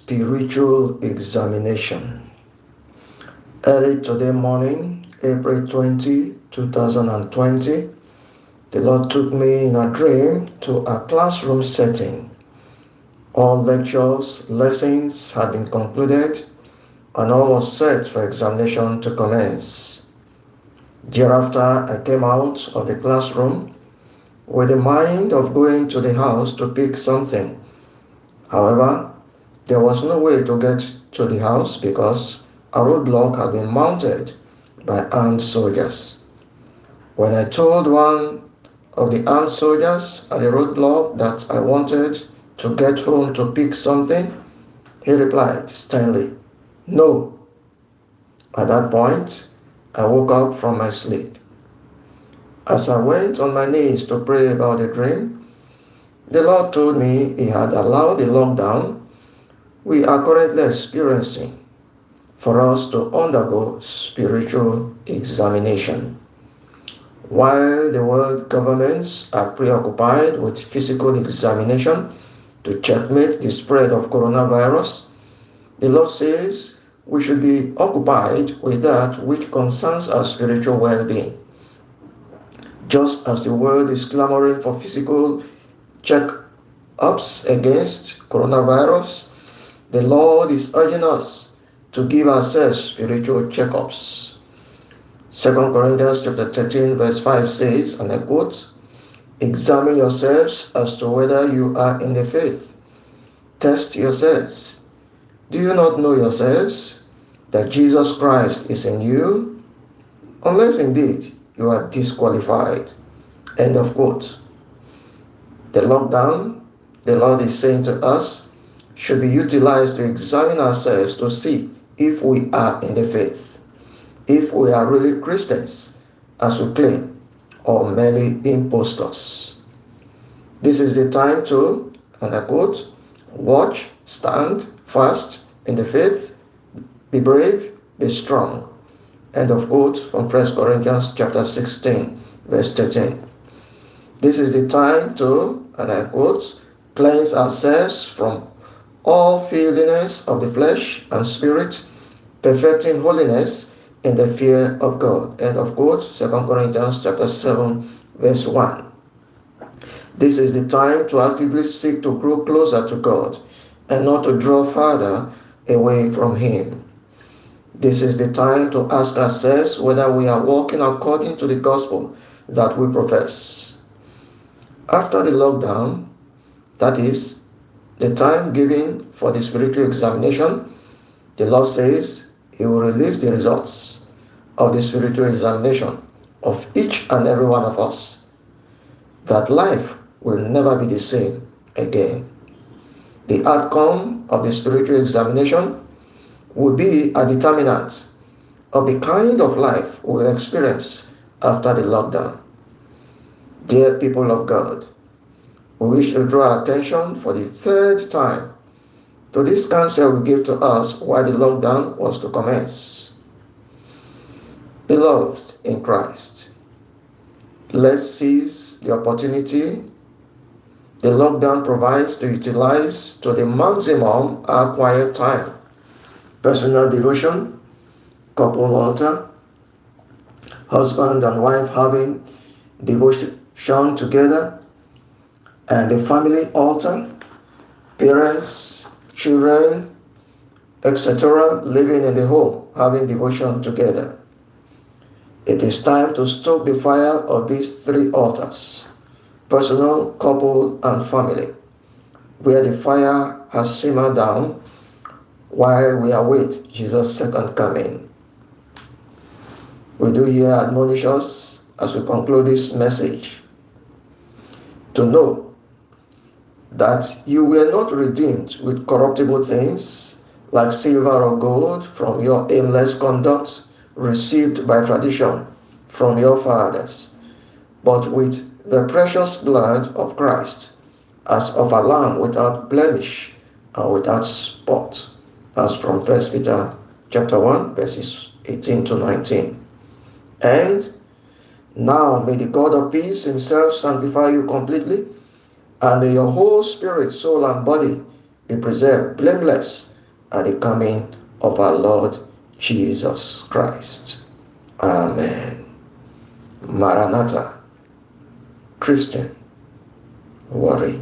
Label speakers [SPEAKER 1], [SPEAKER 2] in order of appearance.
[SPEAKER 1] Spiritual examination. Early today morning, April 20, 2020, the Lord took me in a dream to a classroom setting. All lectures, lessons had been concluded, and all was set for examination to commence. Thereafter, I came out of the classroom with the mind of going to the house to pick something. However, there was no way to get to the house because a roadblock had been mounted by armed soldiers. When I told one of the armed soldiers at the roadblock that I wanted to get home to pick something, he replied sternly, "No." At that point, I woke up from my sleep. As I went on my knees to pray about the dream, the Lord told me He had allowed the lockdown we are currently experiencing for us to undergo spiritual examination. While the world governments are preoccupied with physical examination to checkmate the spread of coronavirus, the Lord says we should be occupied with that which concerns our spiritual well-being. Just as the world is clamoring for physical check-ups against coronavirus, the Lord is urging us to give ourselves spiritual checkups. 2 Corinthians chapter 13 verse 5 says, and I quote, "Examine yourselves as to whether you are in the faith. Test yourselves. Do you not know yourselves that Jesus Christ is in you? Unless indeed you are disqualified." End of quote. The lockdown, the Lord is saying to us, should be utilized to examine ourselves to see if we are in the faith, if we are really Christians, as we claim, or merely impostors. This is the time to, and I quote, "watch, stand fast in the faith, be brave, be strong." End of quote from 1 Corinthians chapter 16, verse 13. This is the time to, and I quote, "cleanse ourselves from all filthiness of the flesh and spirit, perfecting holiness in the fear of God." End of quote, 2 Corinthians chapter 7, verse 1. This is the time to actively seek to grow closer to God and not to draw farther away from Him. This is the time to ask ourselves whether we are walking according to the gospel that we profess. After the lockdown, that is, the time given for the spiritual examination, the Lord says He will release the results of the spiritual examination of each and every one of us, that life will never be the same again. The outcome of the spiritual examination will be a determinant of the kind of life we will experience after the lockdown. Dear people of God, we wish to draw attention for the third time to this counsel we gave to us while the lockdown was to commence. Beloved in Christ, let's seize the opportunity the lockdown provides to utilize to the maximum our quiet time, personal devotion, couple altar, husband and wife having devotion together, and the family altar, parents, children, etc., living in the home, having devotion together. It is time to stoke the fire of these three altars, personal, couple, and family, where the fire has simmered down while we await Jesus' second coming. We do here admonish us as we conclude this message to know that you were not redeemed with corruptible things like silver or gold from your aimless conduct received by tradition from your fathers, but with the precious blood of Christ, as of a lamb without blemish and without spot, as from 1 Peter chapter 1, verses 18 to 19. And now may the God of peace Himself sanctify you completely, and may your whole spirit, soul, and body be preserved blameless at the coming of our Lord Jesus Christ. Amen. Maranatha, Christian, worry.